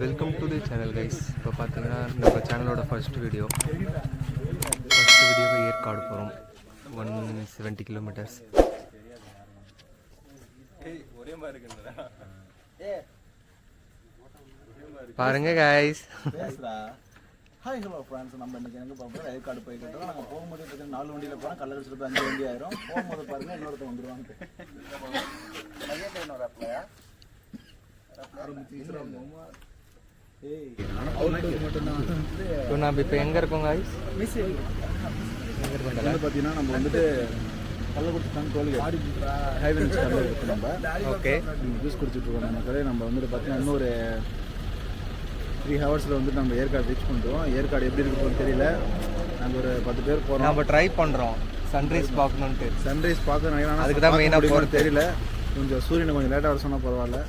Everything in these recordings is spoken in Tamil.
Welcome to the channel guys. இப்போ பார்த்தீங்கன்னா நம்ம சேனலோட ஃபர்ஸ்ட் வீடியோவை ஏற்காடு போகிறோம். 170 கிலோமீட்டர்ஸ். பாருங்க கைஸ். ஹாய் ஹலோ ஃப்ரெண்ட்ஸ், நம்ம இன்னைக்கு எங்கே பார்ப்போம்? ஏற்காடு போய்க்கிட்டோம். நாங்கள் போகும்போது பார்த்தீங்கன்னா 4 வண்டியில் போகிறோம். கள்ளடிச்சிட்டு 5 வண்டி ஆயிரும். போகும்போது பாருங்கள் இன்னொருத்த வந்துடுவாங்க. இப்போ எங்கே இருக்கோம் கைஸ்? பார்த்தீங்கன்னா நம்ம வந்துட்டு கள்ளக்குறிச்சி தான் டோல்கேட் ஹைவே நம்ம ஓகே ஜூஸ் குடிச்சிட்டு இருக்கோம். நமக்கு நம்ம வந்துட்டு பார்த்தீங்கன்னா இன்னொரு 3 ஹவர்ஸில் வந்துட்டு நம்ம ஏற்காடு ரீச் பண்ணுறோம். ஏற்காடு எப்படி இருக்குன்னு தெரியல. நாங்கள் ஒரு 10 பேர் போகிறோம். நம்ம ட்ரை பண்ணுறோம் சன்ரைஸ் பார்க்கணுன்ட்டு. சன்ரைஸ் பார்க்க அதுக்கு தான் மெயினாக போகிறது தெரியல. கொஞ்சம் சூரியனை கொஞ்சம் லேட்டாக வர சொன்னால் பரவாயில்ல.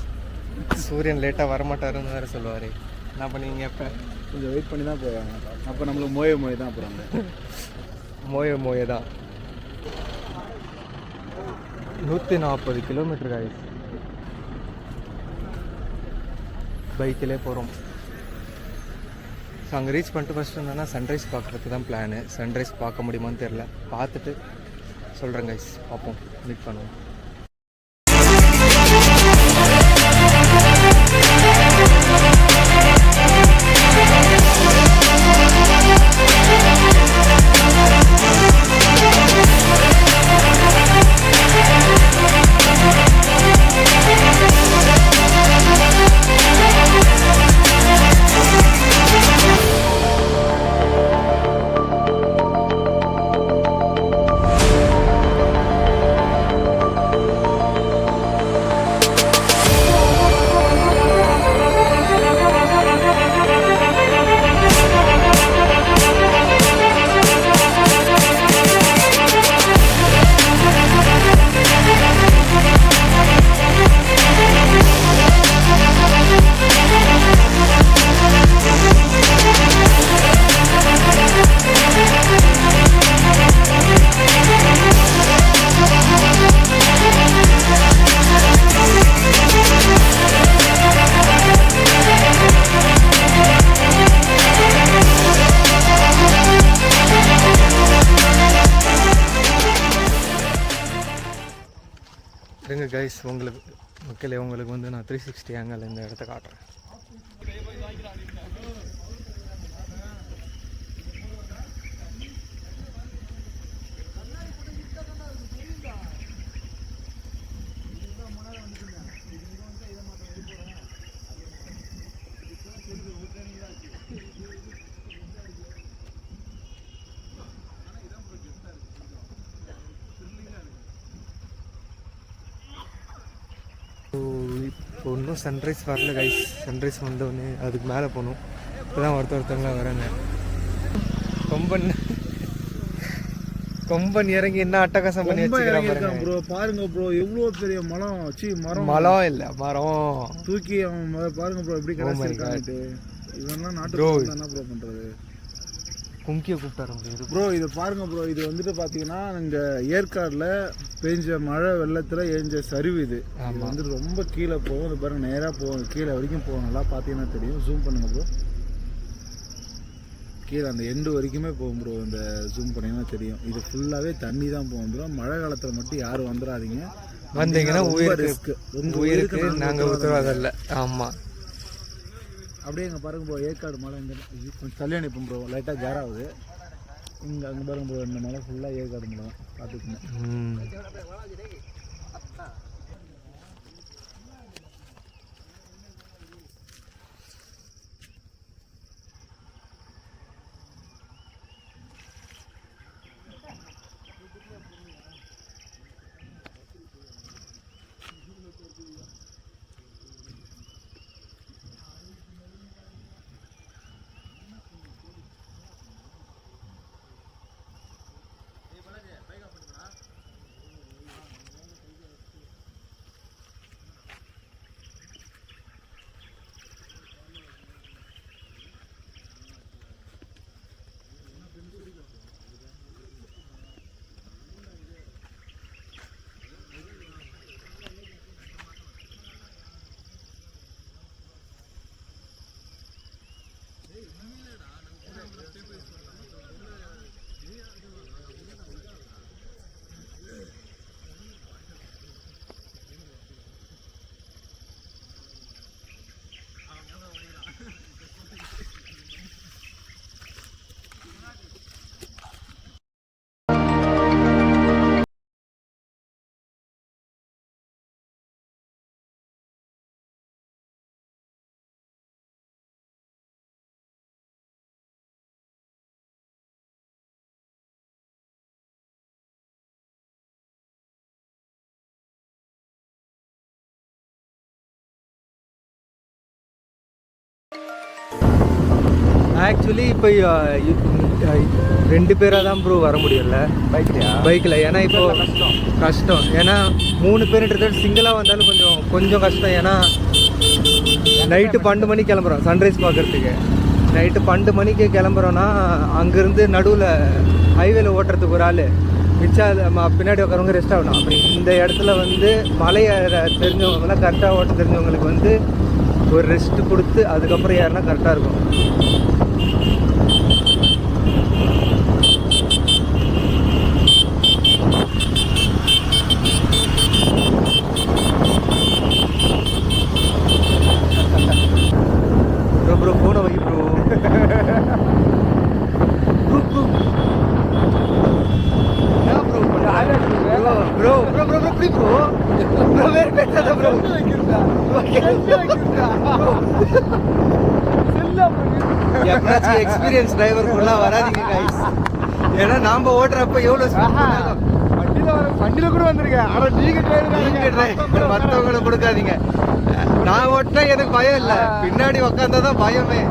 சூரியன் லேட்டாக வரமாட்டாருன்னு வேறு சொல்லுவார். என்ன பண்ணுவீங்க? இப்போ கொஞ்சம் வெயிட் பண்ணி தான் போவாங்க. அப்போ நம்மளுக்கு மோய தான் அப்புறம் மோய தான் 140 கிலோமீட்டர் ஆயிடுச்சு. பைக்கிலே போகிறோம். ஸோ அங்கே ரீச் பண்ணிட்டு ஃபஸ்ட்டு என்னென்னா சன்ரைஸ் பார்க்குறதுக்கு தான் பிளானு. சன்ரைஸ் பார்க்க முடியுமான்னு தெரில. பார்த்துட்டு சொல்கிறேன் கைஸ். பார்ப்போம், மீட் பண்ணுவோம். இருங்க கைஸ், உங்களுக்கு வந்து நான் 360 ஆங்கிள் இந்த இடத்த காட்டுறேன். இப்போ இன்னும் சன்ரைஸ் வரல கைஸ். சன்ரைஸ் வந்தோடனே அதுக்கு மேலே போகணும். இப்போ தான் ஒருத்தவங்களாம் வராங்க. கொம்பன் இறங்கி என்ன அட்டகாசம் பண்ணி வச்சுக்கிறான் ப்ரோ. பாருங்க ப்ரோ, எவ்வளோ பெரிய மரம் இல்லை மரம் தூக்கி அவன் பாருங்க ப்ரோ எப்படி கிடைச்சிருக்கான்ட்டு. இதெல்லாம் நாட்டு என்ன ப்ரோ பண்ணுறது? கும்கியை கூப்பிட்டாரு ப்ரோ. இதை பாருங்க ப்ரோ, இது வந்துட்டு பார்த்தீங்கன்னா இந்த ஏற்காடில் பெஞ்ச மழை வெள்ளத்தில் ஏஞ்ச சரிவு. இது வந்துட்டு ரொம்ப கீழே போகும். இது பாருங்க நேராக போகும், கீழே வரைக்கும் போகும். நல்லா பார்த்தீங்கன்னா தெரியும். ஜூம் பண்ணுங்க ப்ரோ. கீழே அந்த எண்டு வரைக்குமே போகும் ப்ரோ. இந்த ஜூம் பண்ணிங்கன்னா தெரியும். இது ஃபுல்லாகவே தண்ணி தான் போகும் ப்ரோ. மழை காலத்தில் மட்டும் யாரும் வந்துடாதீங்க. வந்தீங்கன்னா உயிருக்கு நாங்கள் உத்தரவாதம் இல்லை. ஆமாம். அப்படியே இங்கே பாருங்க ப்ரோ, ஏற்காடு மலை இந்த கொஞ்சம் தள்ளி அனுப்போம் ப்ரோ. லைட்டாக கேர் ஆகுது. அங்கே பாருங்க ப்ரோ, இந்த மலை ஃபுல்லாக ஏற்காடு மலை தான். பார்த்துக்கணும். ஆக்சுவலி இப்போ 2 பேராக தான் ப்ரோ வர முடியல பைக்கில். ஏன்னா இப்போ கஷ்டம். ஏன்னா 3 பேருன்றது சிங்கிளாக வந்தாலும் கொஞ்சம் கஷ்டம். ஏன்னா நைட்டு 12 மணிக்கு கிளம்புறோம் சன்ரைஸ் பார்க்குறதுக்கு. நைட்டு 12 மணிக்கு கிளம்புறோன்னா அங்கேருந்து நடுவில் ஹைவேல ஓட்டுறதுக்கு ஒரு ஆள் மிச்சம் பின்னாடி உட்காரவங்க ரெஸ்ட் ஆகணும். அப்படி இந்த இடத்துல வந்து மலையை தெரிஞ்சவங்களாம் கரெக்டாக ஓட்ட தெரிஞ்சவங்களுக்கு வந்து ஒரு ரெஸ்ட் கொடுத்து அதுக்கப்புறம் யாருன்னா கரெக்டாக இருக்கும். ப்ரோ ஃபோனை வை bro. Bro bro bro bro bro bro bro வேறு பேசாத ப்ரோ. எப்பனாச்சும் எக்ஸ்பீரியன்ஸ் டிரைவர் ஃபுல்லாக வராதிங்க கைஸ். ஏன்னா நாம் ஓட்டுறப்ப எவ்வளோ வண்டியில் கூட வந்திருக்கேன். ஆனால் நீங்கள் டிரைவர் மற்றவங்களை கொடுக்காதீங்க. நான் ஓட்டினா எனக்கு பயம் இல்லை, பின்னாடி உக்காந்தா தான் பயமே.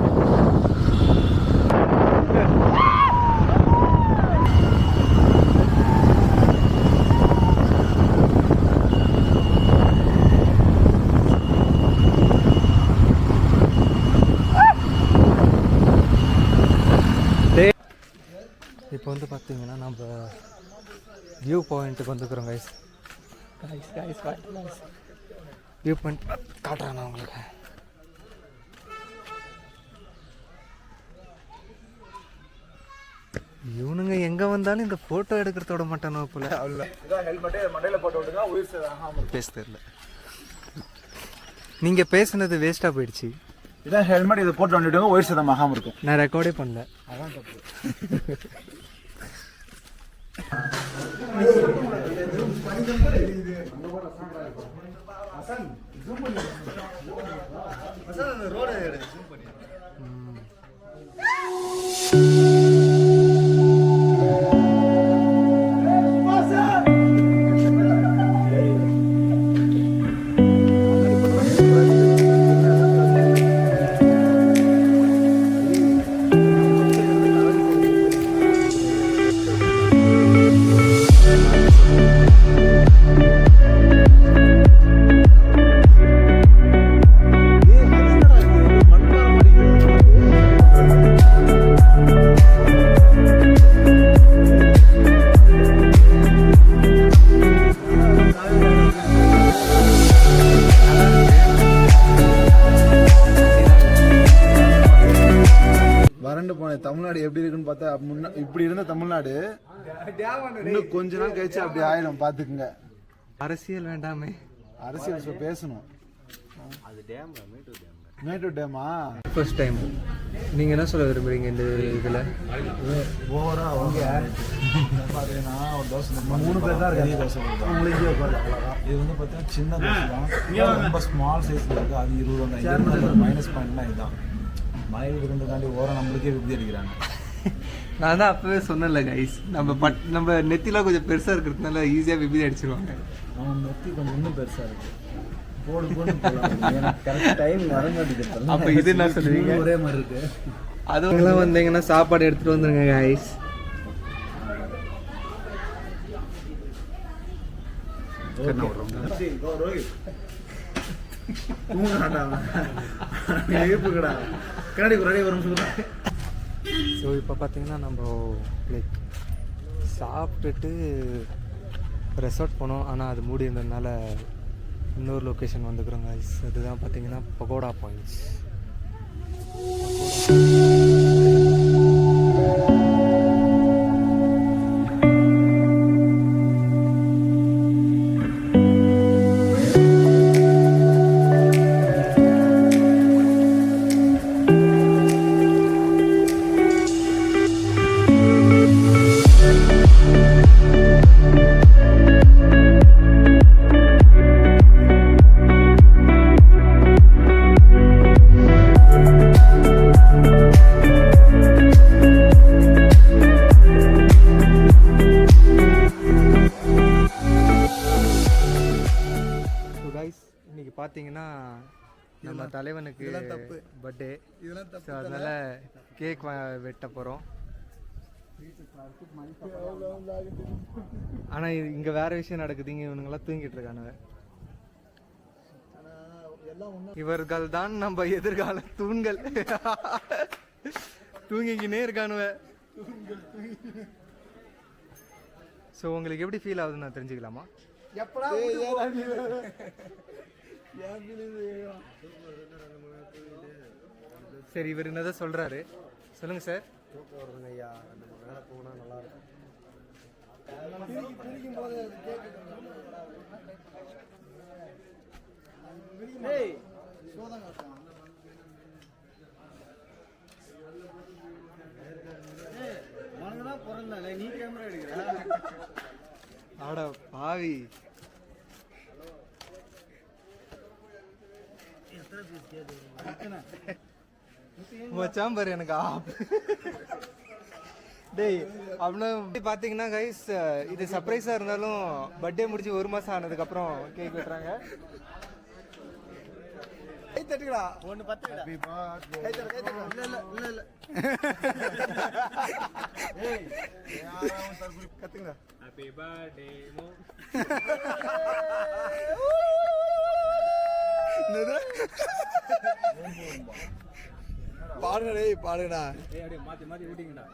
இப்போ வந்து பார்த்தீங்கன்னா நம்ம வியூ பாயிண்ட்டுக்கு வந்துக்கிறோம் கைஸ். வியூ பாயிண்ட் காட்டுறேன் நான் உங்களுக்கு. இவனுங்க எங்கே வந்தாலும் இந்த ஃபோட்டோ எடுக்கிறதோட மாட்டானோ போல. அவ்வளோ மண்டையில் போட்டு விட்டுங்க, உயிர் பேச தெரியல. நீங்கள் பேசுனது வேஸ்ட்டாக போயிடுச்சு. இதான் ஹெல்மெட், இதை போட்டு வந்துடுங்க, உயிர் சேதம் ஆகாமல் இருக்கும். நான் ரெக்கார்டே பண்ணல, அதான் தப்பு. தமிழ்நாடு எப்படி இருக்குன்னு பார்த்தா இப்படி இருந்த தமிழ்நாடு இன்னும் கொஞ்ச நாள் கழிச்சு அப்படி ஆயிடும், பாத்துக்குங்க. அரசியல் வேண்டாமே, அரசியல் பேசணும். மேட்டூர் டேமா ஃபர்ஸ்ட் டைம். நீங்கள் என்ன சொல்ல விரும்புறீங்க இந்த இதில்? ஓவரா பார்த்தீங்கன்னா ஒரு தோசை 3 பேர் தான் இருக்காங்க. தோசை உங்களுக்கு இது வந்து பார்த்தீங்கன்னா சின்ன தோசை தான், ரொம்ப ஸ்மால் சைஸில் இருக்குது. அது 20 மைனஸ் பாயிண்ட்னா இதுதான். மயில் இருந்ததாண்டி ஓரம் நம்மளுக்கே விபதி அடிக்கிறாங்க. நான் தான் அப்பவே சொன்னேன்ல கைஸ், நம்ம நெத்திலாம் கொஞ்சம் பெருசாக இருக்கிறதுனால ஈஸியாக விபதி அடிச்சிருவாங்க. நம்ம நெத்தி கொஞ்சம் இன்னும் பெருசாக இருக்குது. அப்ப இது என்ன சொல்லுவீங்க? ஒரே மாதிரி இருக்கு. அதுவங்களாம் வந்தீங்கன்னா சாப்பாடு எடுத்துட்டு வந்துருங்க கைஸ். ஸோ இப்போ பார்த்தீங்கன்னா நம்ம லைக் சாப்பிட்டுட்டு ரெசார்ட் போனோம். ஆனால் அது மூடி இருந்ததுனால இன்னொரு லொக்கேஷன் வந்துக்கிறோம் கைஸ். அதுதான் பார்த்தீங்கன்னா பகோடா பாயிண்ட்ஸ். நம்ம தலைவனுக்கு பர்த்டே, ஸோ அதனால கேக் வெட்ட போகிறோம். ஆனால் இங்கே வேற விஷயம் நடக்குது. இங்கே இவனுங்கெல்லாம் தூங்கிட்டு இருக்கானுங்க. இவர்கள் தான் நம்ம எதிர்கால தூண்கள். தூங்கிக்கினே இருக்கானுவ. ஸோ உங்களுக்கு எப்படி ஃபீல் ஆகுதுன்னு நான் தெரிஞ்சுக்கலாமா? சரி, இவர் என்னதான் சொல்றாரு சொல்லுங்க சார். ஐயா நம்ம மேலே போனால் நல்லா இருக்கும். நீ கேமரா எடுக்கிற ஆட பாவி. மச்சான் பாரு எனக்கு டேய். அப்படின்னா பார்த்தீங்கன்னா கைஸ், இது சர்ப்ரைஸாக இருந்தாலும் பர்த்டே முடிச்சு 1 மாதம் ஆனதுக்கப்புறம் கேக் வெட்டுறாங்க. தட்டுக்கடா ஒன்று 10 கத்துங்க. Happy birthday பாடுங்கடா, பாடுங்கடா. அப்படியே மாற்றி மாற்றி விட்டீங்கடா.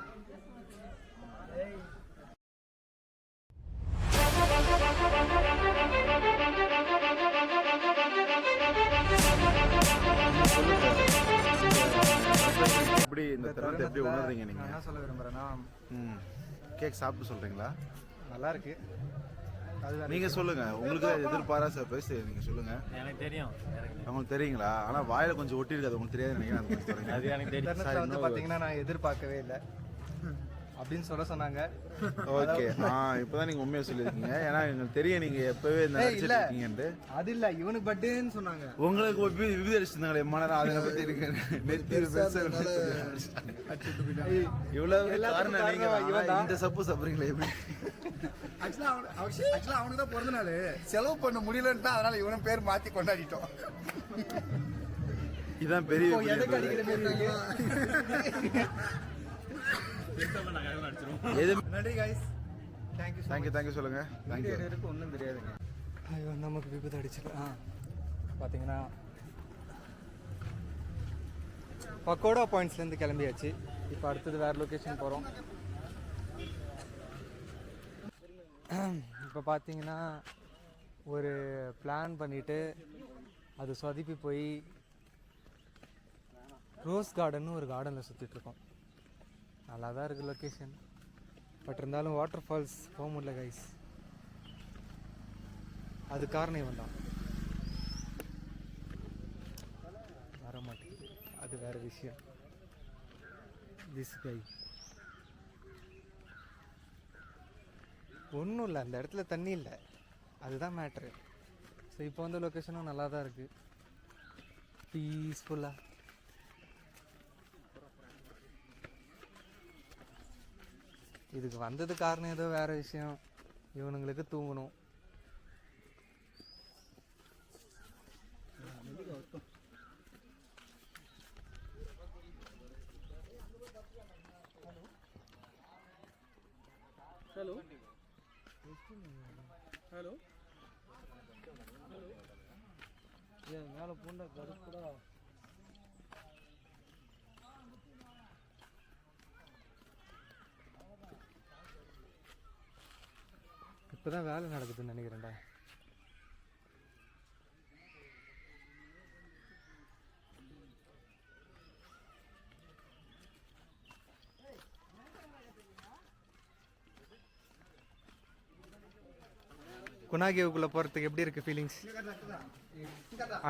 எப்படி இந்த தருணத்தை எப்படி உணர்றீங்க நீங்க? என்ன சொல்ல விரும்புறேன்னா, கேக் சாப்பிட்டு சொல்றீங்களா? நல்லா இருக்கு. அது நீங்க சொல்லுங்க, உங்களுக்கு எதிர்பாரா சர்ப்ரைஸ் நீங்க சொல்லுங்க. எனக்கு தெரியும். உங்களுக்கு தெரியுங்களா? ஆனா வாயில கொஞ்சம் ஒட்டி இருக்காது, உங்களுக்கு தெரியாது நினைக்கிறேன். அது எனக்கு தெரியும். தருணத்தில் வந்து பார்த்தீங்கன்னா நான் எதிர்பார்க்கவே இல்லை அப்படின்னு சொல்ல சொன்னாங்க. ஓகே, இப்பதான் நீங்க உண்மையை சொல்லிருக்கீங்க. ஏன்னா எனக்கு தெரியும் நீங்க எப்பவே இருக்கீங்கன்னு. அது இல்ல, இவனுக்கு பர்த்டேன்னு சொன்னாங்க. உங்களுக்கு விவித அடிச்சிருந்தாங்களே மனரா, அதை பத்தி இருக்கு. இவ்வளவு காரணம் நீங்க இந்த சப்பு சாப்பிடுறீங்களே எப்படி? ஆக்சுவலா அவனுக்கு தான் பிறந்த நாள், செலவு பண்ண முடியலன்ட்டா, அதனால இவனும் பேர் மாத்தி கொண்டாடிட்டோம். இதான் பெரிய நன்றி கைஸ். தேங்க்யூ சொல்லுங்க. தேங்க்யூ. ஒன்றும் தெரியாதுங்க. ஐயோ, நமக்கு விபத்து அடிச்சிட்டு பார்த்தீங்கன்னா பக்கோடா பாயிண்ட்ஸ்லேருந்து கிளம்பியாச்சு. இப்போ அடுத்தது வேறு லொக்கேஷன் போகிறோம். இப்போ பார்த்தீங்கன்னா ஒரு பிளான் பண்ணிவிட்டு அது சொதப்பி போய் ரோஸ் கார்டன் ஒரு கார்டனில் சுற்றிட்டுருக்கோம். நல்லா தான் இருக்குது லொக்கேஷன். பட் இருந்தாலும் வாட்டர் ஃபால்ஸ் போக முடியல கைஸ். அது காரணம் இவன் தான், வர மாட்டேங்குது. அது வேற விஷயம். திஸ் கை ஒன்றும் இல்லை, அந்த இடத்துல தண்ணி இல்லை, அதுதான் மேட்ரு. ஸோ இப்போ வந்து லொக்கேஷனும் நல்லா தான் இருக்குது, பீஸ்ஃபுல்லாக. இதுக்கு வந்தது காரணம் ஏதோ வேற விஷயம். இவனுங்களுக்கு தூங்கணும். ஹலோ ஹலோ ஏன் மேலே பூண்டா கருப்புடா? இப்போதான் வேலை நடக்குதுன்னு நினைக்கிறேன்டா. குணாகேவுக்குள்ள போறதுக்கு எப்படி இருக்கு ஃபீலிங்ஸ்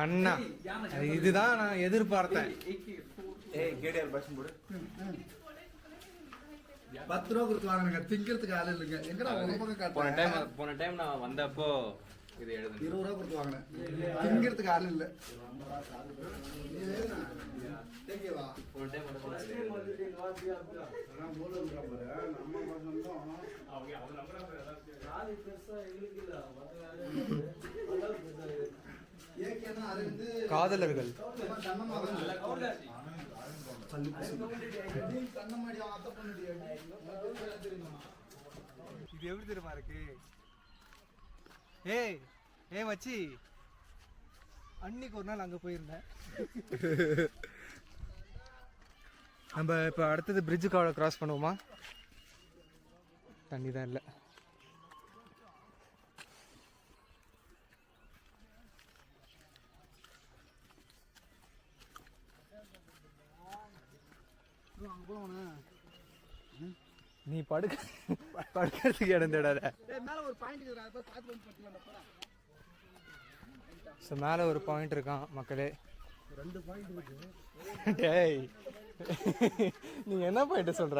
அண்ணா? இதுதான் நான் எதிர்பார்த்தேன். 10 ரூபா கொடுத்து வாங்கினுங்க, திங்கிறதுக்கு ஆள் இல்லைங்க. எங்கடா போன டைம் நான் வந்தப்போ இது 20 ரூபா கொடுத்து வாங்கினேன், திங்கிறதுக்கு ஆள் இல்லை. காதலர்கள். இது எப்படி தெரியுமா இருக்கு? ஏய் ஏ மச்சி, அன்னைக்கு ஒரு நாள் அங்க போயிருந்தேன். நம்ம இப்போ அடுத்தது பிரிட்ஜு கிராஸ் பண்ணுவோமா? தண்ணி தான் இல்லை. நீ படுக்கிறதுக்கு இடம் தேடாத. ஸோ மேலே ஒரு பாயிண்ட் இருக்கான் மக்களே. 2 பாயிண்ட் இருக்கு. டேய் நீ என்ன பாயிண்ட் சொல்ற?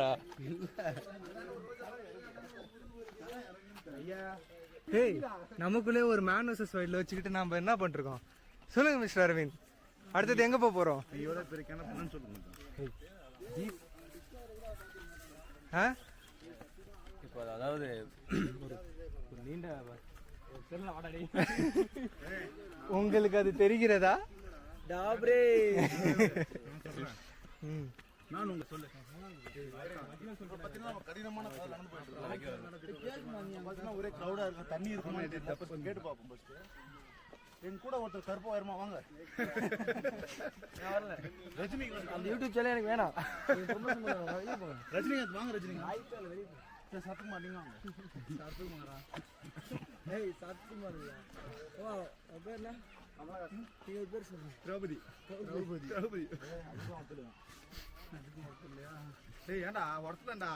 டேய் நமக்குள்ளே ஒரு மேன் வர்சஸ் வைல்ட்ல வச்சுக்கிட்டு நாம என்ன பண்ணிருக்கோம் சொல்லுங்க மிஸ்டர் அரவிந்த். அடுத்தது எங்க போறோம்? இப்போ அதாவது ஒரு நீண்ட உங்களுக்கு அது தெரிகிறதா? டாப்ரே நான் உங்க சொல்லு கடினமான ஒரே கிரௌடா இருக்கும். தண்ணி இருக்குமா கேட்டு பார்ப்போம். ஃபர்ஸ்ட் என் கூட ஒருத்தர் கருப்பா வருமா? வாங்க. ரஜினி அந்த யூடியூப் சேனல் எனக்கு வேணாம். ரஜினிகாந்த் வாங்க. ரஜினிகாந்த் சத்துக்குமார் நீங்க வாங்க. சத்துக்குமாரா? ஏய் சத்துக்குமாரியா? ஓ பேர் என்ன? நீங்க பேர் சொல்லுங்க. திரௌபதி. டேய் ஏண்டா ஒருத்தலடா.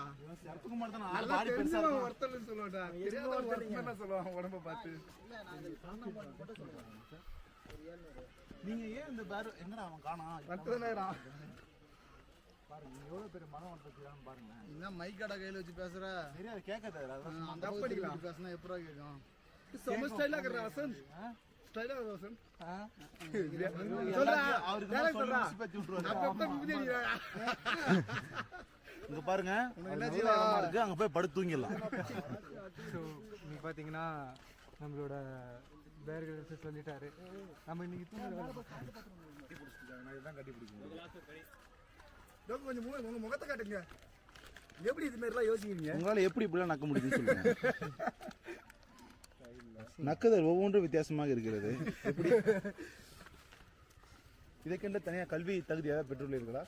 சத்துக்குமார் தான் ஆளு பாடி பெருசா இருக்கு. ஒருத்தலன்னு சொல்லுடா. தெரியாத ஒருத்தன் என்ன சொல்லுவாங்க உடம்ப பார்த்து. நீங்க ஏன் இந்த பேர் என்னடா அவன் காணா? பத்து நேரம் பாருங்க எவ்வளவு பெரிய மரம் வந்திருக்கான்னு பாருங்க. என்ன மைக் கடை கையில வச்சு பேசுற? தெரியாது கேட்காதடா. அந்த படிக்கலாம் பேசினா எப்பறா கேக்கும்? சம ஸ்டைலா கர வசந்த். ஸ்டைலா வசந்த். சொல்றா அவருக்கு சொல்றா பத்தி விட்டுறாரு. அப்பப்ப விதியா. இங்க பாருங்க என்ன ஜீவமா இருக்கு. அங்க போய் படுத்து தூங்கிடலாம். ஸோ நீ பாத்தீங்கன்னா நம்மளோட பேர்கள் சொல்லிட்டாரு. நம்ம இன்னைக்கு கொஞ்சம் உங்க முகத்தை காட்டுங்க. எப்படி இது மாதிரிலாம் யோசிக்கிறீங்க? உங்களால எப்படி இப்படிலாம் நக்க முடியுதுன்னு சொல்லுங்க. நக்குதல் ஒவ்வொன்றும் வித்தியாசமாக இருக்கிறது. எப்படி இதற்கென்ற தனியாக கல்வி தகுதி ஏதாவது பெற்றுள்ளீர்களா?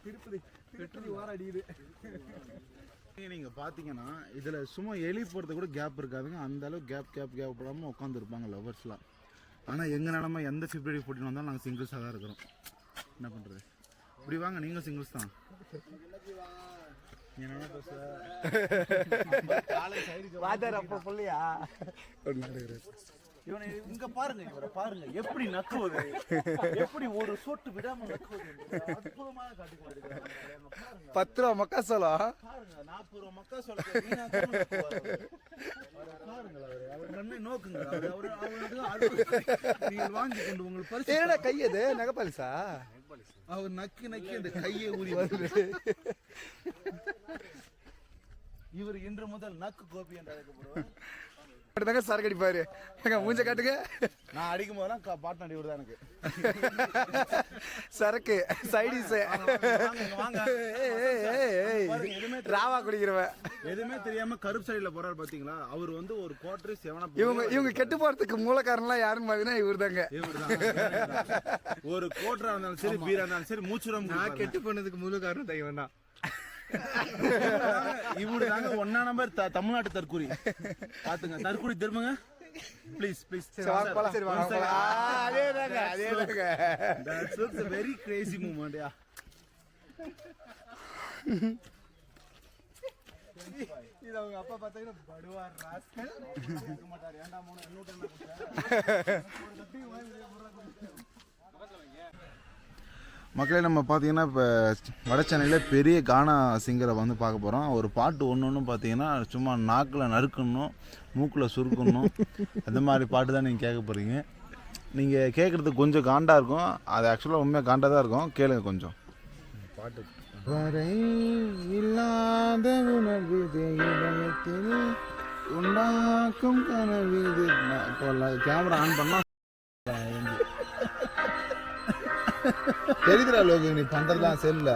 திருப்பதி பெட்ரோல் வார அடியுது. நீங்க பாத்தீங்கன்னா இதுல சும்மா எலி போறது கூட கேப் இருக்காதுங்க. அந்த அளவுக்கு கேப் போடாம உட்காந்து இருப்பாங்க லவர்ஸ்லாம். ஆனா எங்க நிலமை எந்த பிப்ரவரி 14 வந்தாலும் நாங்க சிங்கிள்ஸா தான் இருக்கிறோம். என்ன பண்றது? இப்படி வாங்க, நீங்க சிங்கிள்ஸ் தான். என்ன பேச வாதர் அப்ப சொல்லியா? இவனை இங்க பாருங்க, இவரை பாருங்க எப்படி நக்குவது, எப்படி ஒரு சொட்டு விடாம நக்குவது. அற்புதமான காட்டுக்கு 10 ரூபா மக்கா சோளம் பாருங்க. 40 ரூபா மக்கா சோளம் பாருங்க. நோக்குங்க நீங்கள் வாங்கி கொண்டு உங்களுக்கு பரிசு கையது நகப்பாலிசா. அவர் நக்கி அந்த கையை ஊறி வருது. இவர் இன்று முதல் நக்கு கோபி என்று அழைக்கப்படுவார். சரக்கு அடிப்பாரு. எங்க மூஞ்ச காட்டுங்க. நான் அடிக்கும் போதெல்லாம் பாட்டு அடி விடுதான் எனக்கு. சரக்கு சைடிஸ் ராவா குடிக்கிறவன் எதுவுமே தெரியாம கருப்பு சைடுல போறாரு பாத்தீங்களா? அவர் வந்து ஒரு குவார்டர் 7 இவங்க கெட்டு போறதுக்கு மூலக்காரன்லாம் யாருன்னு பாத்தீங்கன்னா இவர்தாங்க. ஒரு கோட்டரா இருந்தாலும் சரி, பீரா இருந்தாலும் சரி, மூச்சுரம். நான் கெட்டு போனதுக்கு முழு காரணம் தெய்வம் தான். இவரு தாங்க 1 நம்பர் தமிழ்நாட்டு தற்கூரி. பாத்துங்க, தற்கூரி திரும்புங்க ப்ளீஸ். Very Crazy moment. இது அவங்க அப்பா பார்த்தீங்கன்னா படுவார் ராஸ்கல். மக்களே, நம்ம பார்த்தீங்கன்னா இப்போ வட சென்னையில் பெரிய கானா சிங்கரை வந்து பார்க்க போகிறோம். ஒரு பாட்டு ஒன்று பார்த்தீங்கன்னா சும்மா நாக்கில் நறுக்கணும், மூக்கில் சுருக்கணும், அந்த மாதிரி பாட்டு தான் நீங்கள் கேட்க போகிறீங்க. நீங்கள் கேட்குறதுக்கு கொஞ்சம் காண்டாக இருக்கும். அது ஆக்சுவலாக உண்மையாக காண்டாக தான் இருக்கும். கேளுங்க கொஞ்சம் பாட்டு. வரை இல்லாத உணர்வு இதயத்தில் உண்டாக்கும் கனவு. கேமரா ஆன் பண்ணா தெரியுதுடா லோகு நீ பண்றதுலாம் சரியில்ல.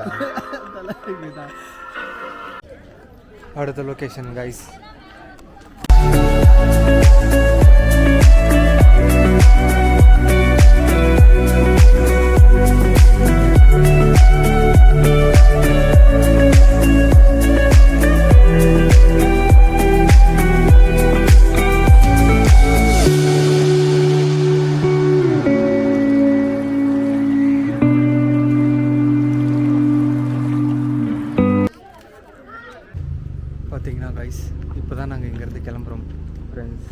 அடுத்த லொக்கேஷன் கைஸ். பார்த்தீங்கன்னா கைஸ் இப்போ தான் நாங்கள் இங்கேருந்து கிளம்புறோம் ஃப்ரெண்ட்ஸ்.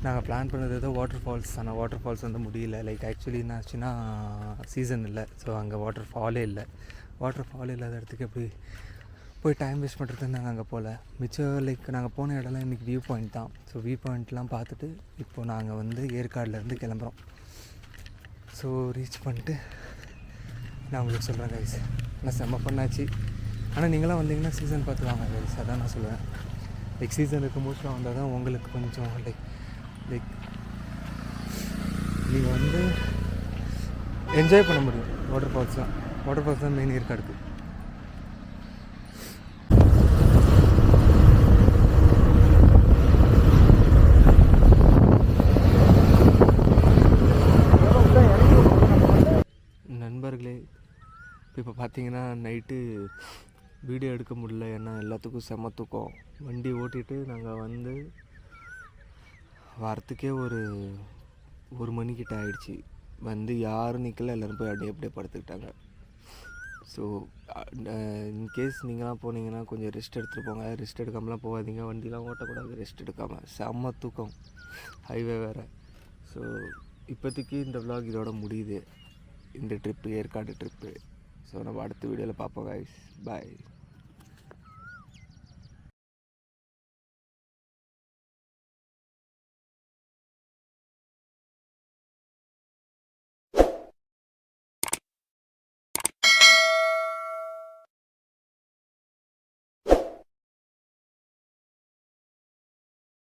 நாங்கள் பிளான் பண்ணது ஏதோ வாட்டர் ஃபால்ஸ், ஆனால் வாட்டர் ஃபால்ஸ் வந்து முடியல. லைக் ஆக்சுவலி என்னாச்சுன்னா சீசன் இல்லை, ஸோ அங்கே வாட்டர் ஃபாலே இல்லை. வாட்டர் ஃபால் இல்லாத இடத்துக்கு எப்படி போய் டைம் வேஸ்ட் பண்ணுறதுன்னு நாங்கள் அங்கே போகல. மிச்சம் லைக் நாங்கள் போன இடம்லாம் இன்றைக்கி வியூ பாயிண்ட் தான். ஸோ வியூ பாயிண்ட்லாம் பார்த்துட்டு இப்போது நாங்கள் வந்து ஏற்காடுலேருந்து கிளம்புறோம். ஸோ ரீச் பண்ணிட்டு நான் உங்களுக்கு சொல்கிறேன் கைஸ். நான் செம்ம பண்ணாச்சு. ஆனால் நீங்களாம் வந்தீங்கன்னா சீசன் பார்த்து வாங்க கைஸ், அதான் நான் சொல்லுவேன். லைக் சீசனுக்கு மோஸ்ட்டாக வந்தால் தான் உங்களுக்கு கொஞ்சம் லைக் நீங்கள் வந்து என்ஜாய் பண்ண முடியும். வாட்டர் ஃபால்ஸ் தான் மெயின் ஏற்காடுக்கு. நண்பர்களே, இப்போ பார்த்தீங்கன்னா நைட்டு வீடியோ எடுக்க முடியல, ஏன்னா எல்லாத்துக்கும் செம தூக்கம். வண்டி ஓட்டிகிட்டு நாங்கள் வந்து வரத்துக்கே ஒரு மணிக்கிட்ட ஆயிடுச்சு. வந்து யாரும் நிற்கல, எல்லோரும் போய் அப்படியே படுத்துக்கிட்டாங்க. ஸோ இன்கேஸ் நீங்களாம் போனீங்கன்னா கொஞ்சம் ரெஸ்ட் எடுத்துகிட்டு போங்க. ரெஸ்ட் எடுக்காமலாம் போகாதீங்க, வண்டிலாம் ஓட்டக்கூடாது ரெஸ்ட் எடுக்காமல். செம்ம தூக்கம், ஹைவே வேறு. ஸோ இப்போதைக்கு இந்த vlog இதோட முடியுது, இந்த ட்ரிப்பு, ஏற்காடு ட்ரிப்பு. ஸோ நம்ம அடுத்த வீடியோவில் பார்ப்போம் கைஸ். பாய்.